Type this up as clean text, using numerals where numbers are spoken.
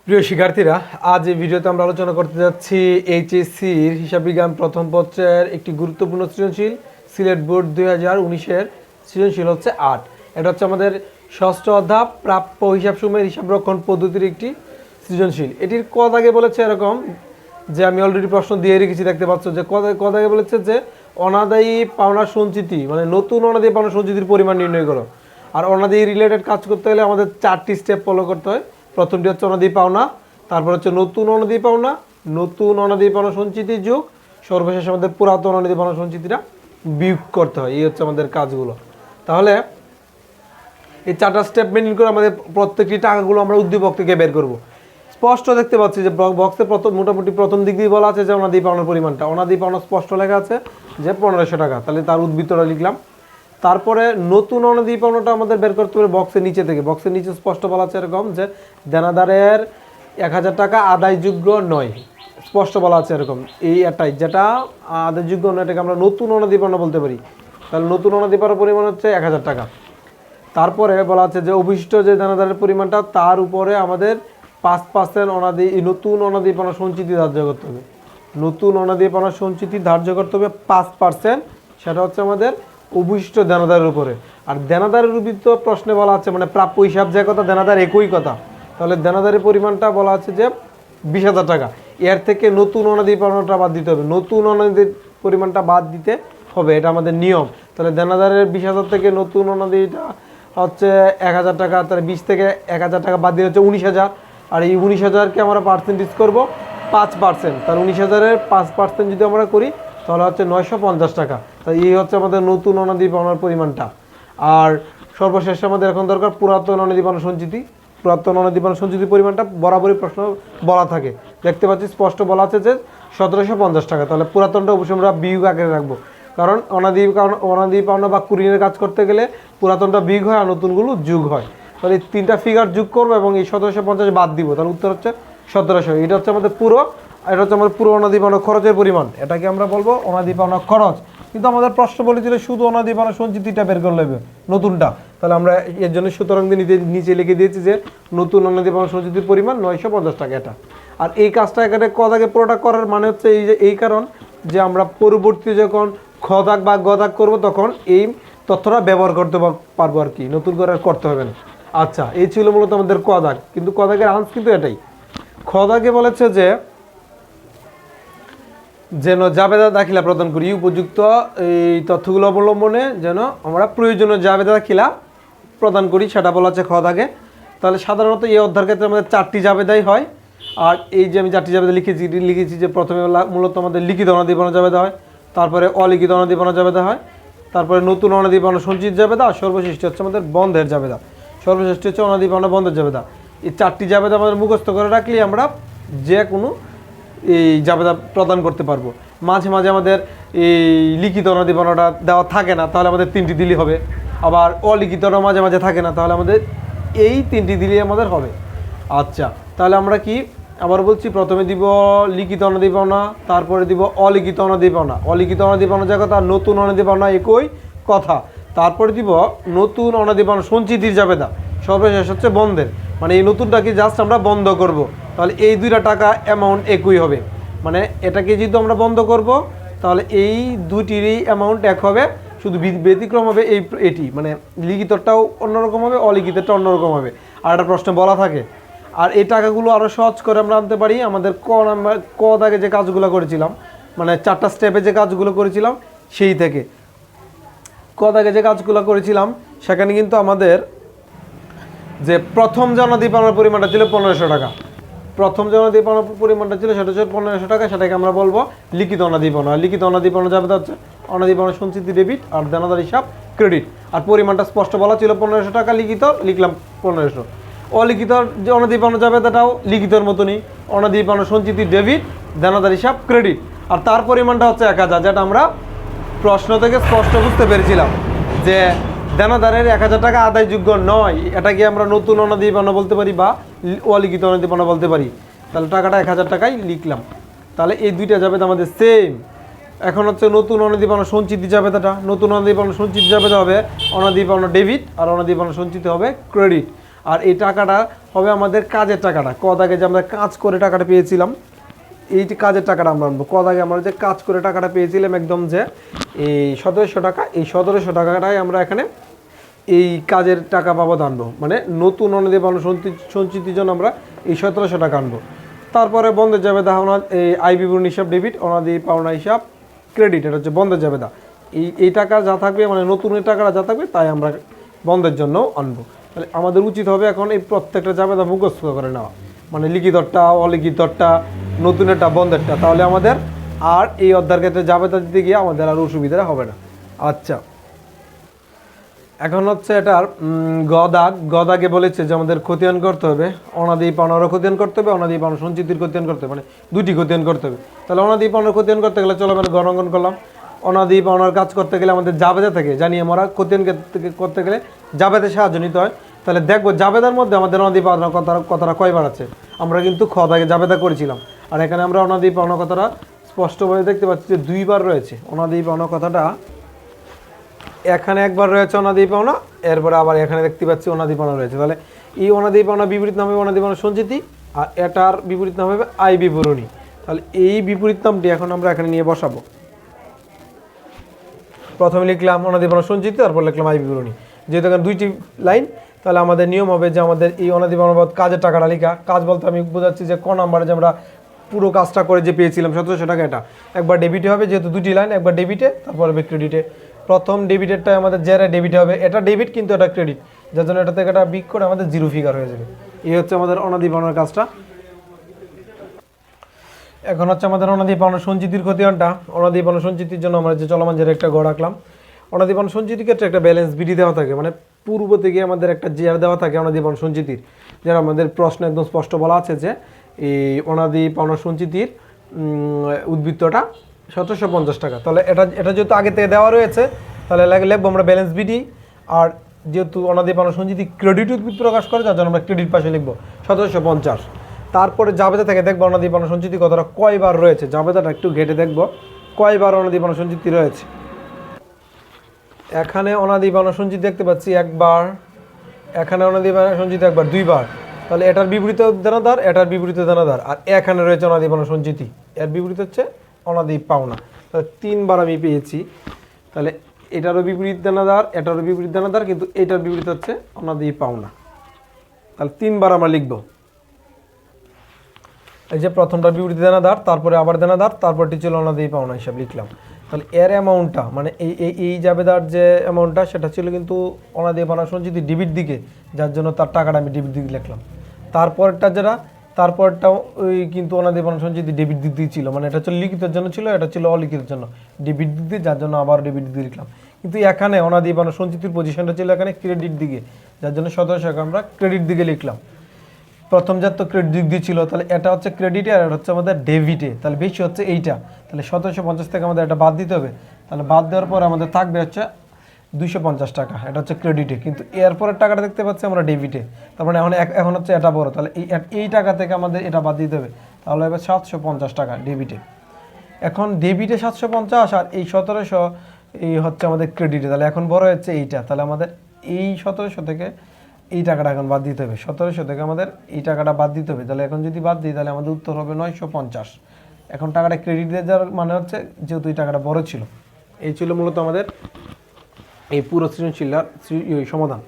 প্রিয় শিক্ষার্থীরা, আজ এই ভিডিওতে আমরা আলোচনা করতে যাচ্ছি এইচএসসির হিসাব বিজ্ঞান প্রথম পত্রের একটি গুরুত্বপূর্ণ সৃজনশীল। সিলেট বোর্ড 2019-এর সৃজনশীল হচ্ছে 8। এটা হচ্ছে আমাদের ষষ্ঠ অধ্যায় প্রাপ্য হিসাব সময়ের হিসাব রক্ষণ পদ্ধতির একটি সৃজনশীল। এটির ক দাগে বলেছে এরকম যে আমি অলরেডি প্রশ্ন দিয়ে রেখেছি, দেখতে পাচ্ছ যে ক দাগে বলেছে যে অনাদায়ী পাওনা সঞ্চিতি মানে নতুন অনাদায়ী পাওনা সঞ্চিতির পরিমাণ নির্ণয় করো। আর অনাদায়ী রিলেটেড কাজ করতে হলে আমাদের 4টি স্টেপ ফলো করতে হয়। প্রথমটি হচ্ছে অনাদায়ী পাওনা, তারপর হচ্ছে নতুন অনাদায়ী পাওনা, নতুন অনাদায়ী পাওনা সঞ্চিতি যোগ, সর্বশেষ আমাদের পুরাতন অনাদায়ী পাওনা সঞ্চিতিটা বিয়োগ করতে হয়। এই হচ্ছে আমাদের কাজগুলো। তাহলে এই 4টা স্টেপ মেনটেন করে আমাদের প্রত্যেকটি টাকাগুলো আমরা উদ্দীপক থেকে বের করব। স্পষ্ট দেখতে পাচ্ছি যে বক্সে মোটামুটি প্রথম দিক দিয়ে বলা আছে যে অনাদায়ী পাওনার পরিমাণটা, অনাদায়ী পাওনা স্পষ্ট লেখা আছে যে 1500 টাকা। তাহলে তার উদ্বৃত্তটা লিখলাম। তারপরে নতুন অনাদায়ী পাওনাটা আমাদের বের করতে হবে বক্সের নিচে থেকে। বক্সের নিচে স্পষ্ট বলা আছে এরকম যে দেনাদারের 1000 টাকা আদায়যোগ্য নয়, স্পষ্ট বলা আছে এরকম। এই এটাই যেটা আদায়যোগ্য নয় এটাকে আমরা নতুন অনাদায়ী পাওনা বলতে পারি। তাহলে নতুন অনাদায়ী পাওনার পরিমাণ হচ্ছে 1000 টাকা। তারপরে বলা আছে যে অভিষ্ট যে দেনাদারের পরিমাণটা তার উপরে আমাদের 5% অনাদায়ী নতুন অনাদায়ী পাওনা সঞ্চিতি ধার্য করতে হবে। নতুন অনাদায়ী পাওনা সঞ্চিতি ধার্য করতে হবে 5%, সেটা হচ্ছে আমাদের অভিষ্ট দেনাদারের উপরে। আর দেনাদারের উদ্বৃত্ত প্রশ্নে বলা আছে মানে প্রাপ্য হিসাব যে কথা দেনাদার একই কথা। তাহলে দেনাদারের পরিমাণটা বলা আছে যে 20,000 টাকা। এর থেকে নতুন অনাদায়ী পাওনাটা বাদ দিতে হবে, নতুন অনাদায়ী পরিমাণটা বাদ দিতে হবে, এটা আমাদের নিয়ম। তাহলে দেনাদারের 20,000 থেকে নতুন অনাদায়ীটা হচ্ছে 1000 টাকা। তাহলে 20 থেকে 1000 টাকা বাদ দিয়ে হচ্ছে 19,000। আর এই 19,000কে আমরা পার্সেন্টেজ করবো 5%। তাহলে 19,000-এর 5% যদি আমরা করি তাহলে হচ্ছে 950 টাকা। তাই এই হচ্ছে আমাদের নতুন অনাদায়ী পাওনার পরিমাণটা। আর সর্বশেষে আমাদের এখন দরকার পুরাতন অনাদায়ী পাওনা সঞ্চিতি। পুরাতন অনাদায়ী পাওনা সঞ্চিতির পরিমাণটা বরাবরই প্রশ্ন বলা থাকে, দেখতে পাচ্ছি স্পষ্ট বলা আছে যে 1750 টাকা। তাহলে পুরাতনটা অবশ্যই আমরা বিয়োগ আকারে রাখবো, কারণ অনাদায়ী পাওনা বা কুরিনের কাজ করতে গেলে পুরাতনটা বিয়োগ হয় আর নতুনগুলো যোগ হয়। তাহলে এই 3টা ফিগার যোগ করবো এবং এই 1750 বাদ দিব, তাহলে উত্তর হচ্ছে 1700। এটা হচ্ছে আমাদের এটা হচ্ছে আমাদের পুরো অনাদায়ী পাওনা খরচের পরিমাণ। এটাকে আমরা বলবো অনাদায়ী পাওনা খরচ। কিন্তু আমাদের প্রশ্ন বলেছিল শুধু অনাদায়ী পাওনা সঞ্চিতিটা বের করে নেবে, নতুনটা। তাহলে আমরা এর জন্য সুতরাং নিচে লিখে দিয়েছি যে নতুন অনাদায়ী পাওনা সঞ্চিতির পরিমাণ 950 টাকা এটা। আর এই কাজটা এখানে ক দাগে পুরোটা করার মানে হচ্ছে এই কারণ যে আমরা পরবর্তীতে যখন খ দাগ বা গ দাগ করবো তখন এই তথ্যটা ব্যবহার করতে পারবো আর কি, নতুন করে আর করতে হবে না। আচ্ছা, এই ছিল মূলত আমাদের ক দাগ। কিন্তু ক দাগের আনস কিন্তু এটাই। খ দাগে বলেছে যে যেন জাবেদা দাখিলা প্রদান করি, উপযুক্ত এই তথ্যগুলো অবলম্বনে যেন আমরা প্রয়োজনীয় জাবেদা দাখিলা প্রদান করি, সেটা বলা আছে খ দাগে। তাহলে সাধারণত এই অধ্যায়ের ক্ষেত্রে আমাদের 4টি জাবেদাই হয়। আর এই যে আমি 4টি জাবেদা লিখেছি যে প্রথমে মূলত আমাদের লিখিত অনাদায়ী পাওনা জাবেদা হয়, তারপরে অলিখিত অনাদায়ী পাওনা জাবেদা হয়, তারপরে নতুন অনাদায়ী পাওনা সঞ্চিত জাবেদা, আর সর্বশেষ হচ্ছে আমাদের বন্ধের জাবেদা। সর্বশেষ হচ্ছে অনাদায়ী পাওনা বন্ধের জাবেদা। এই 4টি জাবেদা আমাদের মুখস্থ করে রাখলেই আমরা যে কোনো এই জাবেদা প্রদান করতে পারবো। মাঝে মাঝে আমাদের এই লিখিত অনাদায়ী পাওনাটা দেওয়া থাকে না, তাহলে আমাদের 3টি দিলেই হবে। আবার অলিখিতটা মাঝে মাঝে থাকে না, তাহলে আমাদের এই 3টি দিলেই আমাদের হবে। আচ্ছা, তাহলে আমরা কি আবার বলছি, প্রথমে দিব লিখিত অনাদায়ী পাওনা, তারপরে দিব অলিখিত অনাদায়ী পাওনা। অলিখিত অনাদায়ী পাওনা যে কথা, নতুন অনাদায়ী পাওনা একই কথা। তারপরে দিব নতুন অনাদায়ী পাওনা সঞ্চিতির জাবেদা। সর্বশেষ হচ্ছে বন্ধের, মানে এই নতুনটাকে জাস্ট আমরা বন্ধ করব। তাহলে এই 2টা টাকা অ্যামাউন্ট একই হবে, মানে এটাকে যেহেতু আমরা বন্ধ করব তাহলে এই 2টিরই অ্যামাউন্ট এক হবে, শুধু ব্যতিক্রম হবে এটি, মানে লিখিতটাও অন্যরকম হবে, অলিখিতটা অন্যরকম হবে। আর একটা প্রশ্ন বলা থাকে। আর এই টাকাগুলো আরও সহজ করে আমরা আনতে পারি আমাদের ক দাগে যে কাজগুলো করেছিলাম, মানে 4টা স্টেপে যে কাজগুলো করেছিলাম সেই থেকে। ক দাগে যে কাজগুলো করেছিলাম সেখানে কিন্তু আমাদের যে প্রথম যে অনাদায়ী পাওনার পরিমাণটা ছিল 1500 টাকা, প্রথম যে অনাদায়ী পাওনার পরিমাণটা ছিল সেটা হচ্ছে 1500 টাকা। সেটাকে আমরা বলবো লিখিত অনাদায়ী পাওনা। লিখিত অনাদায়ী পাওনা যাবে হচ্ছে অনাদায়ী পাওনা সঞ্চিতি ডেবিট আর দেনাদার হিসাব ক্রেডিট। আর পরিমাণটা স্পষ্ট বলা ছিল 1500 টাকা, লিখিত লিখলাম 1500। অলিখিত যে অনাদায়ী পাওনা যাবে তাটাও লিখিতর মতনই, অনাদায়ী পাওনা সঞ্চিতি ডেবিট, দেনাদার হিসাব ক্রেডিট। আর তার পরিমাণটা হচ্ছে 1000, যেটা আমরা প্রশ্ন থেকে স্পষ্ট বুঝতে পেরেছিলাম যে দেনাদারের 1000 টাকা আদায়যোগ্য নয়, এটাকে আমরা নতুন অনাদায়ী পাওনা বলতে পারি বা অলিখিত অনাদায়ী পাওনা বলতে পারি। তাহলে টাকাটা 1000 টাকাই লিখলাম। তাহলে এই 2টা জাবেদা আমাদের সেম। এখন হচ্ছে নতুন অনাদায়ী পাওনা সঞ্চিতি জাবেদাটা। নতুন অনাদায়ী পাওনা সঞ্চিতি জাবেদা হবে অনাদায়ী পাওনা ডেবিট আর অনাদায়ী পাওনা সঞ্চিতি হবে ক্রেডিট। আর এই টাকাটা হবে আমাদের কাজের টাকাটা, কত আগে যে আমরা কাজ করে টাকাটা পেয়েছিলাম, এই যে কাজের টাকাটা আমরা আনবো। কত আগে আমরা যে কাজ করে টাকাটা পেয়েছিলাম একদম যে এই 1700 টাকা, এই 1700 টাকাটাই আমরা এখানে এই কাজের টাকা বাবদ আনবো, মানে নতুন অনাদি পাওনা সঞ্চিতির জন্য আমরা এই 1700 টাকা আনবো। তারপরে বন্ধের জাবেদা এই আয় বিবরণী হিসাব ডেবিট, অনাদি পাওনা হিসাব ক্রেডিট, এটা হচ্ছে বন্ধের জাবেদা। এই টাকা যা থাকবে, মানে নতুন টাকাটা যা থাকবে তাই আমরা বন্ধের জন্য আনবো। তাহলে আমাদের উচিত হবে এখন এই প্রত্যেকটা জাবেদা মুখস্থ করে নেওয়া, মানে লিখিতরটা, অলিখিতরটা, নতুনেরটা, বন্ধেরটা। তাহলে আমাদের আর এই অধ্যায়ের ক্ষেত্রে জাবেদা দিতে গিয়ে আমাদের আর অসুবিধা হবে না। আচ্ছা, এখন হচ্ছে এটার গদাগে বলেছে যে আমাদের খতিয়ান করতে হবে, অনাদি পাওনারও খতিয়ান করতে হবে, অনাদি পাওনা সঞ্চিতির খতিয়ান করতে হবে, মানে দুটি খতিয়ান করতে হবে। তাহলে অনাদি পাওনার খতিয়ান করতে গেলে চলো আমরা গণাঙ্কন করলাম। অনাদি পাওনার কাজ করতে গেলে আমাদের জাবেদা থেকে জানি আমরা খতিয়ান করতে গেলে জাবেদের সাহায্য নিতে হয়। তাহলে দেখবো জাবেদার মধ্যে আমাদের অনাদি পাওনা কথাটা কয়বার আছে। আমরা কিন্তু দাগে জাবেদা করেছিলাম, আর এখানে আমরা অনাদি পাওনা কথাটা স্পষ্টভাবে দেখতে পাচ্ছি যে 2বার রয়েছে। অনাদি পাওনা কথাটা এখানে একবার রয়েছে অনাদি পাওনা, এরপরে আবার এখানে দেখতে পাচ্ছি অনাদি পাওনা রয়েছে। তাহলে এই অনাদি পাওনা বিপরীত নাম হবে অনাদি পাওনা সঞ্চিতি, আর এটার বিপরীত নাম হবে আয় বিবরণী। তাহলে এই বিপরীত নামটি এখন আমরা এখানে নিয়ে বসাবো। প্রথমে লিখলাম অনাদি পাওনা সঞ্চিতি, তারপর লিখলাম আয় বিবরণী। যেহেতু এখানে দুইটি লাইন, তাহলে আমাদের নিয়ম হবে যে আমাদের এই অনাদি পাওনা বাবদ কাজের টাকাটা লেখা। কাজ বলতে আমি বোঝাচ্ছি যে ক নাম্বারে যে আমরা পুরো কাজটা করে যে পেয়েছিলাম 1700 টাকা, এটা একবার ডেবিটে হবে, যেহেতু দুটি লাইন, একবার ডেবিটে তারপর হবে ক্রেডিটে। প্রথম ডেবিটেরটা আমাদের যারা ডেবিট হবে, এটা ডেবিট কিন্তু এটা ক্রেডিট, যার জন্য এটা থেকে এটা বিক করে আমাদের জিরো ফিগার হয়ে যাবে। এই হচ্ছে আমাদের অনাদি পাওনার কাজটা। এখন হচ্ছে আমাদের অনাদি পাওনা সঞ্চিতির খতিয়ানটা। অনাদি পাওনা সঞ্চিতির জন্য আমরা যে চলমান যে একটা গড় আঁকলাম। অনাদি পাওনা সঞ্চিতির ক্ষেত্রে একটা ব্যালেন্স বিডি দেওয়া থাকে, মানে পূর্ব থেকে আমাদের একটা জিআর দেওয়া থাকে অনাদি পাওনা সঞ্চিতির, যেটা আমাদের প্রশ্ন একদম স্পষ্ট বলা আছে যে এই অনাদি পাওনা সঞ্চিতির উদ্বৃত্তটা 1750 টাকা। তাহলে এটা যেহেতু আগে থেকে দেওয়া রয়েছে, তাহলে লিখবো আমরা ব্যালেন্স বিডি। আর যেহেতু অনাদি পাওনা সঞ্চিতি ক্রেডিট উদ্বৃত্ত প্রকাশ করে, যার জন্য আমরা ক্রেডিট পাশে লিখবো 1750। তারপরে জাবেদা থেকে দেখবো অনাদি পাওনা সঞ্চিতি কতটা কয়বার রয়েছে, জাবেদাটা একটু ঘেটে দেখবো কয়বার অনাদি পাওনা সঞ্চিতি রয়েছে। এখানে অনাদি পাওনা সঞ্চিতি দেখতে পাচ্ছি একবার, এখানে অনাদি পাওনা সঞ্চিতি একবার, 2বার। তাহলে এটার বিপরীত দেনাদার, এটার বিপরীত দেনাদার, আর এখানে রয়েছে অনাদি পাওনা সঞ্চিতি, এর বিপরীত হচ্ছে অনাদি পাওনা। তাহলে 3বার আমি পেয়েছি। তাহলে এটারও বিপরীত দেনাদার, এটারও বিপরীত দেনাদার, কিন্তু এটার বিপরীত হচ্ছে অনাদি পাওনা। তাহলে 3বার আমরা লিখব। এই যে প্রথমটার বিপরীত দেনাদার, তারপরে আবার দেনাদার, তারপরটি ছিল অনাদি পাওনা হিসাব লিখলাম। তাহলে এর অ্যামাউন্টটা, মানে এই জাবেদার যে অ্যামাউন্টটা, সেটা ছিল কিন্তু অনাদি পাওনা সঞ্চিতি ডেবিট দিকে, যার জন্য তার টাকাটা আমি ডেবিট দিকে লিখলাম। তারপরটা যেটা, তারপরটাও ওই কিন্তু অনাদি পাওনা সঞ্চিতি ডেবিট দিক দিয়ে ছিল, মানে এটা ছিল লিখিতের জন্য ছিল, এটা ছিল অলিখিতের জন্য ডেবিট দিক দিয়ে, যার জন্য আবার ডেবিট দিয়ে লিখলাম। কিন্তু এখানে অনাদি পাওনা সঞ্চিতির পজিশনটা ছিল এখানে ক্রেডিট দিকে, যার জন্য 1700 আমরা ক্রেডিট দিকে লিখলাম। প্রথম যার তো ক্রেডিট দিক দিয়ে ছিল, তাহলে এটা হচ্ছে ক্রেডিটে আর এটা হচ্ছে আমাদের ডেবিটে, তাহলে বেশি হচ্ছে এইটা। তাহলে 1750 থেকে আমাদের এটা বাদ দিতে হবে। তাহলে বাদ দেওয়ার পর আমাদের থাকবে হচ্ছে 250 টাকা, এটা হচ্ছে ক্রেডিটে, কিন্তু এরপরের টাকাটা দেখতে পাচ্ছি আমরা ডেবিটে। তার মানে এখন হচ্ছে এটা বড়, তাহলে এই টাকা থেকে আমাদের এটা বাদ দিতে হবে। তাহলে এবার 750 টাকা ডেবিটে। এখন ডেবিটে 750 আর এই 1700 এই হচ্ছে আমাদের ক্রেডিটে, তাহলে এখন বড় হচ্ছে এইটা। তাহলে আমাদের এই 1700 থেকে এই টাকাটা এখন বাদ দিতে হবে, 1700 থেকে আমাদের এই টাকাটা বাদ দিতে হবে। তাহলে এখন যদি বাদ দিই, তাহলে আমাদের উত্তর হবে 950। এখন টাকাটা ক্রেডিট দিয়ে যাওয়ার মানে হচ্ছে যেহেতু এই টাকাটা বড় ছিল। এই ছিল মূলত আমাদের এই পুরো সৃজনশীলার সমাধান।